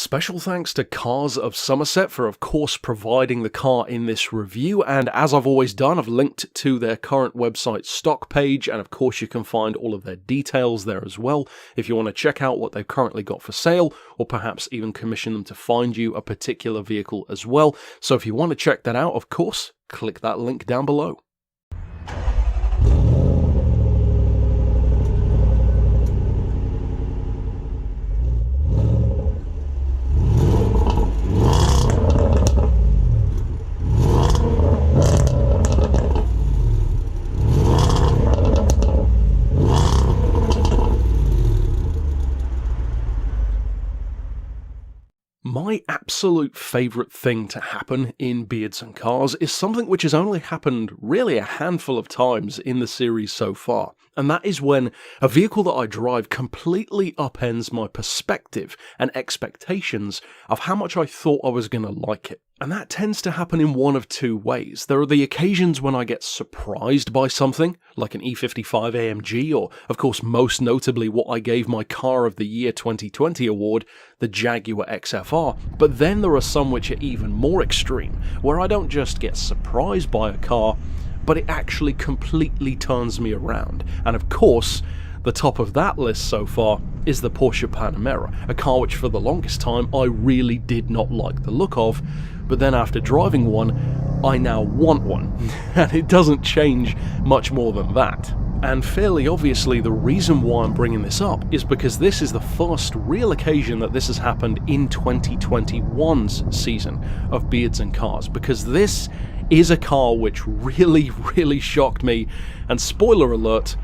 Special thanks to Cars of Somerset for, of course, providing the car in this review, and as I've always done, I've linked to their current website stock page, and of course you can find all of their details there as well if you want to check out what they've currently got for sale, or perhaps even commission them to find you a particular vehicle as well. So if you want to check that out, of course, click that link down below. My absolute favourite thing to happen in Beards and Cars is something which has only happened really a handful of times in the series so far, and that is when a vehicle that I drive completely upends my perspective and expectations of how much I thought I was going to like it. And that tends to happen in one of two ways. There are the occasions when I get surprised by something, like an E55 AMG, or of course most notably what I gave my Car of the Year 2020 award, the Jaguar XKR, but then there are some which are even more extreme, where I don't just get surprised by a car, but it actually completely turns me around. And of course, the top of that list so far is the Porsche Panamera, a car which for the longest time I really did not like the look of, but then after driving one, I now want one, and it doesn't change much more than that. And fairly obviously the reason why I'm bringing this up is because this is the first real occasion that this has happened in 2021's season of Beards and Cars, because this is a car which really shocked me, and spoiler alert,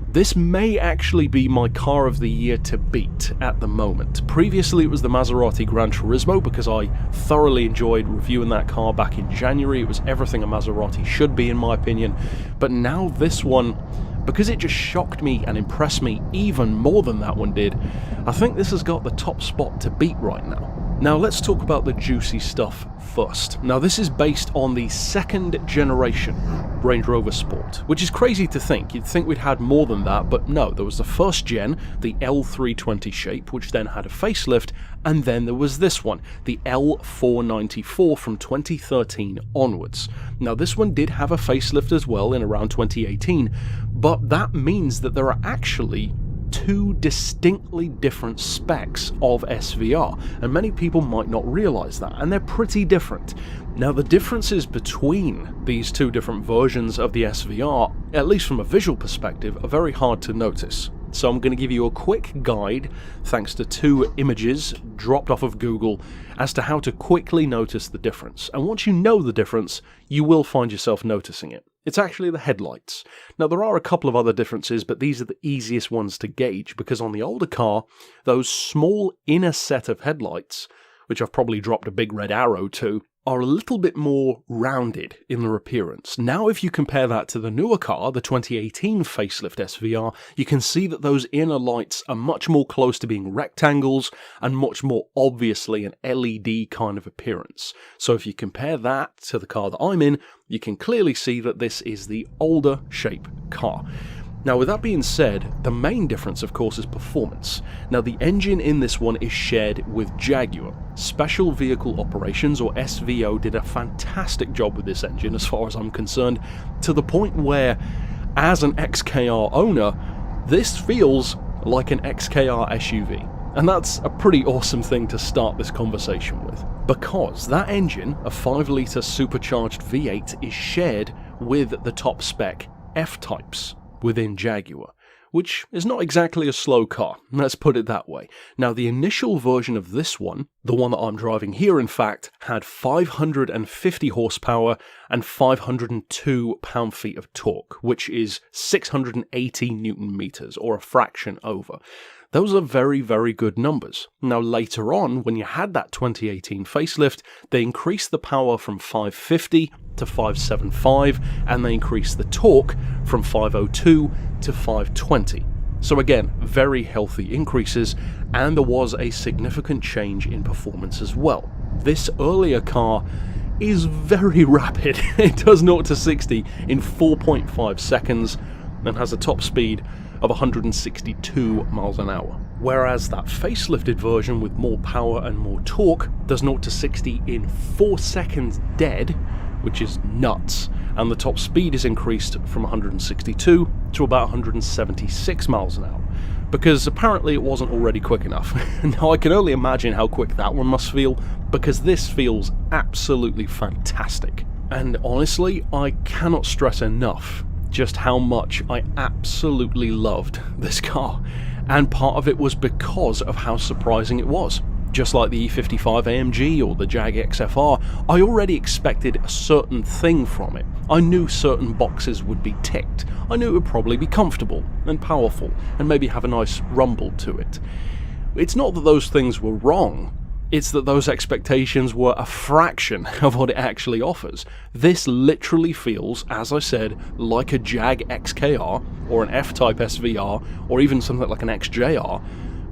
this may actually be my Car of the Year to beat at the moment. Previously it was the Maserati Gran Turismo because I thoroughly enjoyed reviewing that car back in January. It was everything a Maserati should be in my opinion. But now this one, because it just shocked me and impressed me even more than that one did, I think this has got the top spot to beat right now. Now let's talk about the juicy stuff first. Now this is based on the second generation Range Rover Sport, which is crazy to think. You'd think we'd had more than that, but no, there was the first gen, the L320 shape, which then had a facelift, and then there was this one, the L494 from 2013 onwards. Now this one did have a facelift as well in around 2018, but that means that there are actually two distinctly different specs of SVR, and many people might not realize that, and they're pretty different. Now the differences between these two different versions of the SVR, at least from a visual perspective, are very hard to notice. So I'm going to give you a quick guide, thanks to two images dropped off of Google, as to how to quickly notice the difference. And once you know the difference, you will find yourself noticing it. It's actually the headlights. Now there are a couple of other differences, but these are the easiest ones to gauge, because on the older car, those small inner set of headlights, which I've probably dropped a big red arrow to, are a little bit more rounded in their appearance. Now if you compare that to the newer car, the 2018 facelift SVR, you can see that those inner lights are much more close to being rectangles and much more obviously an LED kind of appearance. So if you compare that to the car that I'm in, you can clearly see that this is the older shape car. Now with that being said, the main difference of course is performance. Now the engine in this one is shared with Jaguar. Special Vehicle Operations, or SVO, did a fantastic job with this engine as far as I'm concerned, to the point where, as an XKR owner, this feels like an XKR SUV. And that's a pretty awesome thing to start this conversation with, because that engine, a 5-litre supercharged V8, is shared with the top spec F-types within Jaguar, which is not exactly a slow car, let's put it that way. Now the initial version of this one, the one that I'm driving here in fact, had 550 horsepower and 502 pound-feet of torque, which is 680 newton meters, or a fraction over. Those are very good numbers. Now later on, when you had that 2018 facelift, they increased the power from 550 to 575, and they increased the torque from 502 to 520. So again, very healthy increases, and there was a significant change in performance as well. This earlier car is very rapid. It does 0 to 60 in 4.5 seconds and has a top speed of 162 miles an hour, whereas that facelifted version with more power and more torque does 0 to 60 in 4 seconds dead, which is nuts, and the top speed is increased from 162 to about 176 miles an hour, because apparently it wasn't already quick enough. Now I can only imagine how quick that one must feel, because this feels absolutely fantastic. And honestly, I cannot stress enough just how much I absolutely loved this car, and part of it was because of how surprising it was. Just like the E55 AMG or the Jag XKR, I already expected a certain thing from it. I knew certain boxes would be ticked. I knew it would probably be comfortable and powerful and maybe have a nice rumble to it. It's not that those things were wrong, it's that those expectations were a fraction of what it actually offers. This literally feels, as I said, like a Jag XKR or an F-Type SVR or even something like an XJR,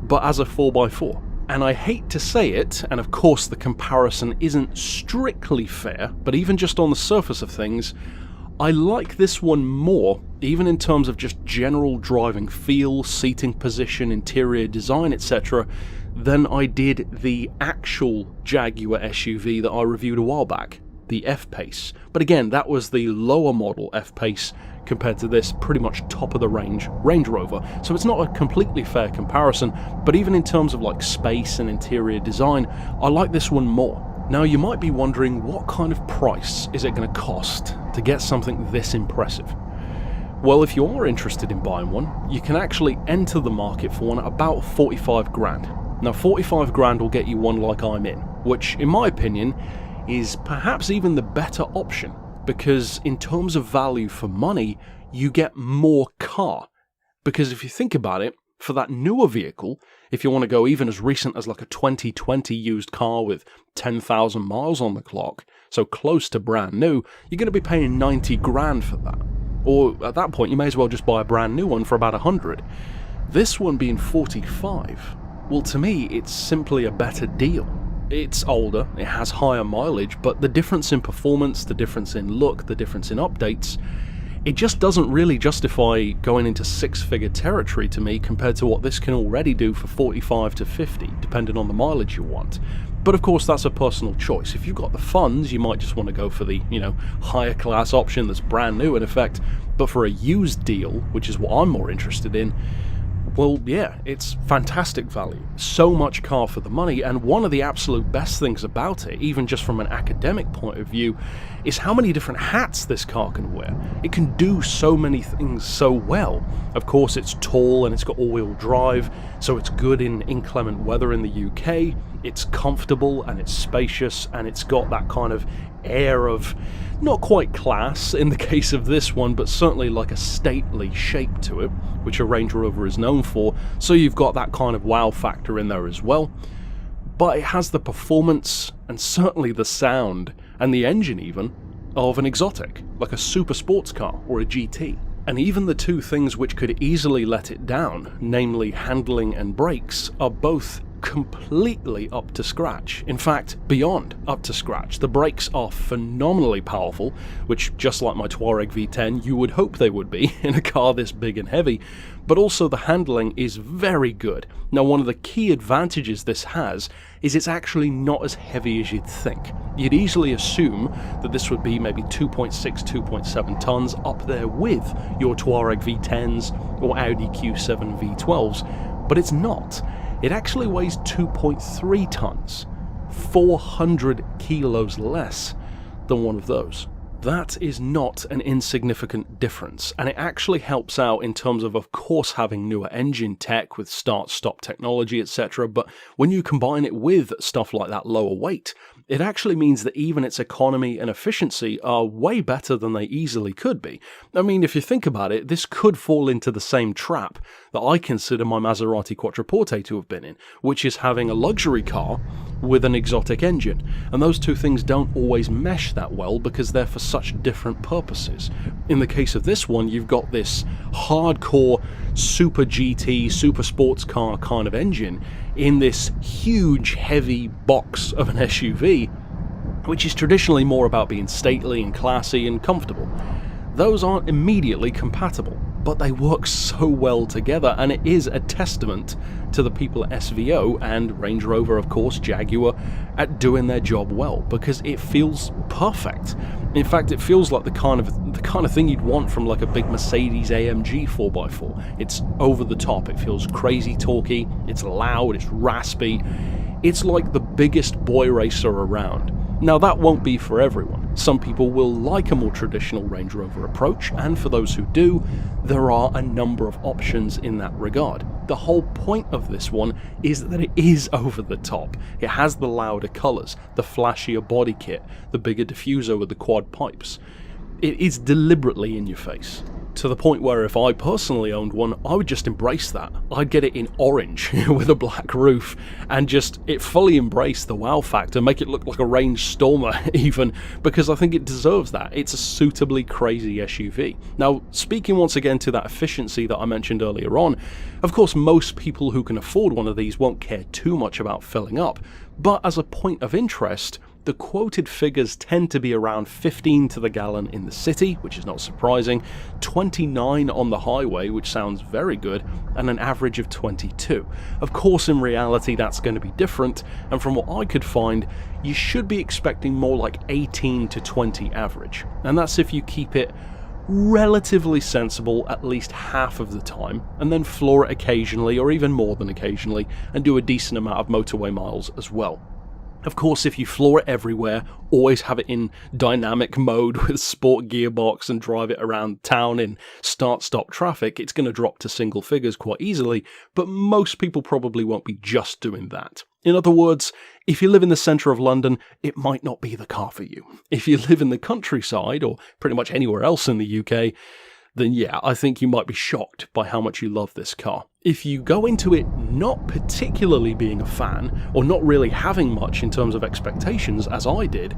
but as a 4x4. And I hate to say it, and of course the comparison isn't strictly fair, but even just on the surface of things, I like this one more, even in terms of just general driving feel, seating position, interior design, etc., than I did the actual Jaguar SUV that I reviewed a while back, the F-Pace. But again, that was the lower model F-Pace compared to this pretty much top of the range Range Rover, so it's not a completely fair comparison, but even in terms of like space and interior design, I like this one more. Now you might be wondering, what kind of price is it going to cost to get something this impressive? Well, if you are interested in buying one, you can actually enter the market for one at about 45 grand. Now 45 grand will get you one like I'm in, which in my opinion is perhaps even the better option, because in terms of value for money, you get more car. Because if you think about it, for that newer vehicle, if you want to go even as recent as like a 2020 used car with 10,000 miles on the clock, so close to brand new, you're going to be paying 90 grand for that. Or at that point, you may as well just buy a brand new one for about 100. This one being 45, well, to me, it's simply a better deal. It's older, it has higher mileage, but the difference in performance, the difference in look, the difference in updates, it just doesn't really justify going into six-figure territory to me compared to what this can already do for 45 to 50, depending on the mileage you want. But of course, that's a personal choice. If you've got the funds, you might just want to go for the, higher class option that's brand new in effect. But for a used deal, which is what I'm more interested in, well, yeah, it's fantastic value. So much car for the money, and one of the absolute best things about it, even just from an academic point of view, is how many different hats this car can wear. It can do so many things so well. Of course, it's tall and it's got all-wheel drive, so it's good in inclement weather in the UK. It's comfortable and it's spacious, and it's got that kind of air of not quite class in the case of this one, but certainly like a stately shape to it, which a Range Rover is known for, so you've got that kind of wow factor in there as well. But it has the performance, and certainly the sound, and the engine even, of an exotic, like a super sports car or a GT. And even the two things which could easily let it down, namely handling and brakes, are both completely up to scratch. In fact, beyond up to scratch. The brakes are phenomenally powerful, which, just like my Touareg V10, you would hope they would be in a car this big and heavy, but also the handling is very good. Now, one of the key advantages this has is it's actually not as heavy as you'd think. You'd easily assume that this would be maybe 2.6, 2.7 tons, up there with your Touareg V10s or Audi Q7 V12s, but it's not. It actually weighs 2.3 tons, 400 kilos less than one of those. That is not an insignificant difference, and it actually helps out in terms of course, having newer engine tech with start-stop technology, etc., but when you combine it with stuff like that lower weight, it actually means that even its economy and efficiency are way better than they easily could be. I mean, if you think about it, this could fall into the same trap that I consider my Maserati Quattroporte to have been in, which is having a luxury car with an exotic engine. And those two things don't always mesh that well because they're for such different purposes. In the case of this one, you've got this hardcore super GT, super sports car kind of engine in this huge heavy box of an SUV, which is traditionally more about being stately and classy and comfortable. Those aren't immediately compatible. but they work so well together, and it is a testament to the people at SVO and Range Rover, of course, Jaguar, at doing their job well, because it feels perfect. In fact, it feels like the kind of thing you'd want from like a big Mercedes AMG 4x4. It's over the top, it feels crazy torquey, it's loud, it's raspy. It's like the biggest boy racer around. Now that won't be for everyone. Some people will like a more traditional Range Rover approach, and for those who do, there are a number of options in that regard. The whole point of this one is that it is over the top. It has the louder colours, the flashier body kit, the bigger diffuser with the quad pipes. It is deliberately in your face, to the point where if I personally owned one, I would just embrace that. I'd get it in orange with a black roof and just it fully embrace the wow factor, make it look like a Range Stormer even, because I think it deserves that. It's a suitably crazy SUV. Now, speaking once again to that efficiency that I mentioned earlier on, of course most people who can afford one of these won't care too much about filling up, but as a point of interest, the quoted figures tend to be around 15 to the gallon in the city, which is not surprising, 29 on the highway, which sounds very good, and an average of 22. Of course, in reality, that's going to be different, and from what I could find, you should be expecting more like 18 to 20 average. And that's if you keep it relatively sensible at least half of the time, and then floor it occasionally, or even more than occasionally, and do a decent amount of motorway miles as well. Of course, if you floor it everywhere, always have it in dynamic mode with sport gearbox and drive it around town in start-stop traffic, it's going to drop to single figures quite easily, but most people probably won't be just doing that. In other words, if you live in the centre of London, it might not be the car for you. If you live in the countryside, or pretty much anywhere else in the UK, then yeah, I think you might be shocked by how much you love this car. If you go into it not particularly being a fan, or not really having much in terms of expectations, as I did,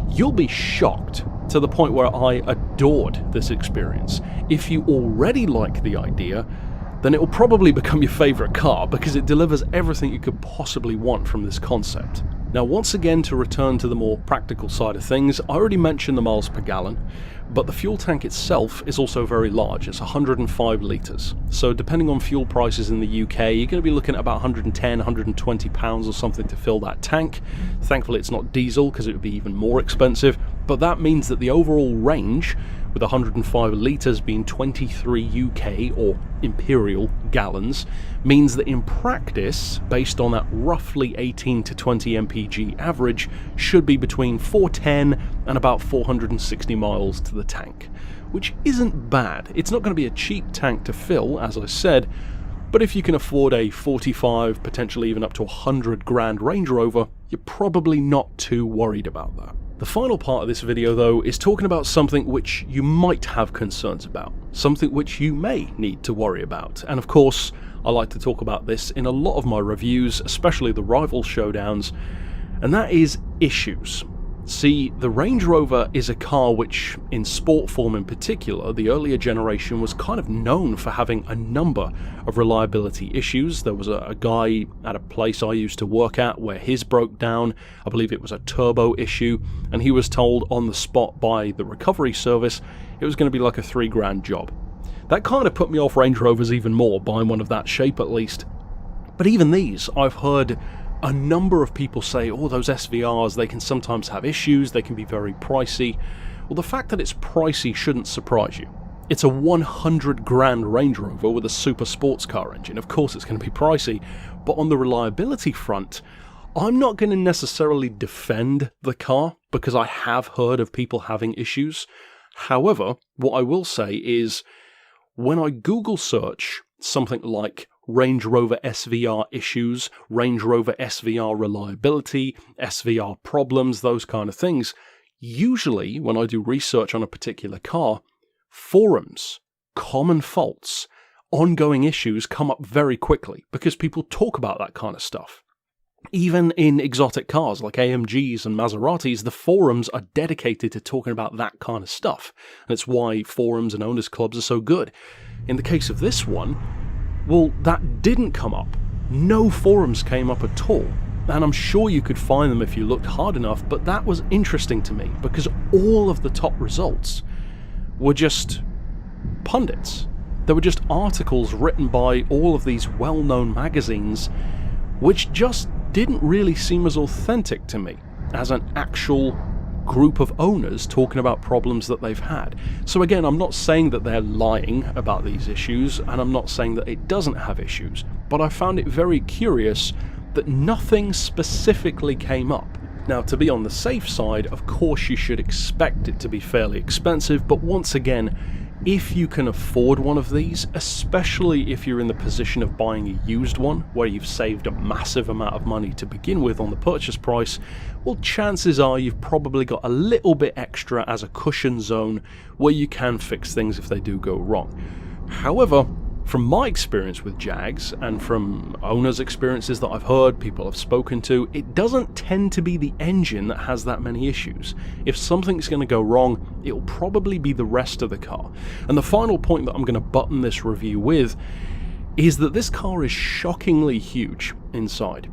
you'll be shocked to the point where I adored this experience. If you already like the idea, then it will probably become your favourite car, because it delivers everything you could possibly want from this concept. Now, once again, to return to the more practical side of things, I already mentioned the miles per gallon, but the fuel tank itself is also very large. It's 105 litres. So depending on fuel prices in the UK, you're going to be looking at about 110, 120 pounds or something to fill that tank. Thankfully, it's not diesel, because it would be even more expensive, but that means that the overall range, with 105 litres being 23 UK or imperial gallons, means that in practice, based on that roughly 18 to 20 mpg average, should be between 410 and about 460 miles to the tank, which isn't bad. It's not going to be a cheap tank to fill, as I said, but if you can afford a 45, potentially even up to 100 grand Range Rover, you're probably not too worried about that. The final part of this video, though, is talking about something which you might have concerns about, something which you may need to worry about, and of course, I like to talk about this in a lot of my reviews, especially the rival showdowns, and that is issues. See, the Range Rover is a car which, in sport form in particular, the earlier generation was kind of known for having a number of reliability issues. There was a guy at a place I used to work at where his broke down. I believe it was a turbo issue, and he was told on the spot by the recovery service it was going to be like a $3 grand job. That kind of put me off Range Rovers even more, buying one of that shape at least. But even these, I've heard a number of people say, oh, those SVRs, they can sometimes have issues, they can be very pricey. Well, the fact that it's pricey shouldn't surprise you. It's a 100 grand Range Rover with a super sports car engine. Of course it's going to be pricey, but on the reliability front, I'm not going to necessarily defend the car, because I have heard of people having issues. However, what I will say is, when I Google search something like Range Rover SVR issues, Range Rover SVR reliability, SVR problems, those kind of things, usually when I do research on a particular car, forums, common faults, ongoing issues come up very quickly, because people talk about that kind of stuff. Even in exotic cars like AMGs and Maseratis, the forums are dedicated to talking about that kind of stuff, and it's why forums and owners clubs are so good. In the case of this one, well, that didn't come up. No forums came up at all, and I'm sure you could find them if you looked hard enough, but that was interesting to me, because all of the top results were just pundits. There were just articles written by all of these well-known magazines which just didn't really seem as authentic to me as an actual group of owners talking about problems that they've had. So again, I'm not saying that they're lying about these issues, and I'm not saying that it doesn't have issues, but I found it very curious that nothing specifically came up. Now, to be on the safe side, of course you should expect it to be fairly expensive, but once again, if you can afford one of these, especially if you're in the position of buying a used one, where you've saved a massive amount of money to begin with on the purchase price, well, chances are you've probably got a little bit extra as a cushion zone where you can fix things if they do go wrong. However, from my experience with Jags, and from owners' experiences that I've heard, people I've spoken to, it doesn't tend to be the engine that has that many issues. If something's going to go wrong, it'll probably be the rest of the car. And the final point that I'm going to button this review with is that this car is shockingly huge inside.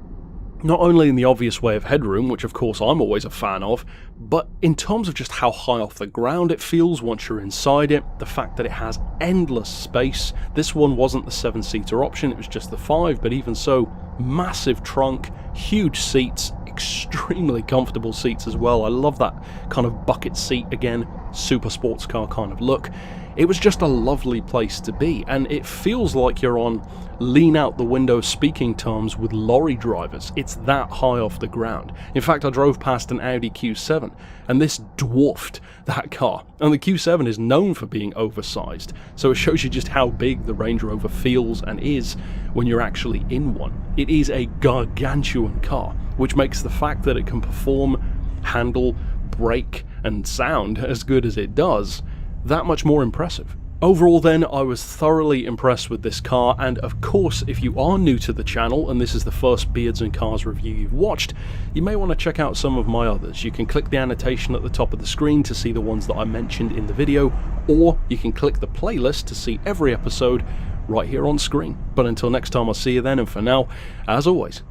Not only in the obvious way of headroom, which of course I'm always a fan of, but in terms of just how high off the ground it feels once you're inside it, the fact that it has endless space. This one wasn't the 7-seater option, it was just the 5, but even so, massive trunk, huge seats, extremely comfortable seats as well. I love that kind of bucket seat again, super sports car kind of look. It was just a lovely place to be, and it feels like you're on lean out the window speaking terms with lorry drivers. It's that high off the ground. In fact, I drove past an Audi Q7 and this dwarfed that car, and the Q7 is known for being oversized, so it shows you just how big the Range Rover feels and is when you're actually in one. It is a gargantuan car, which makes the fact that it can perform, handle, brake and sound as good as it does that much more impressive. Overall then, I was thoroughly impressed with this car, and of course if you are new to the channel and this is the first Beards and Cars review you've watched, you may want to check out some of my others. You can click the annotation at the top of the screen to see the ones that I mentioned in the video, or you can click the playlist to see every episode right here on screen. But until next time, I'll see you then, and for now, as always,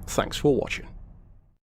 thanks for watching.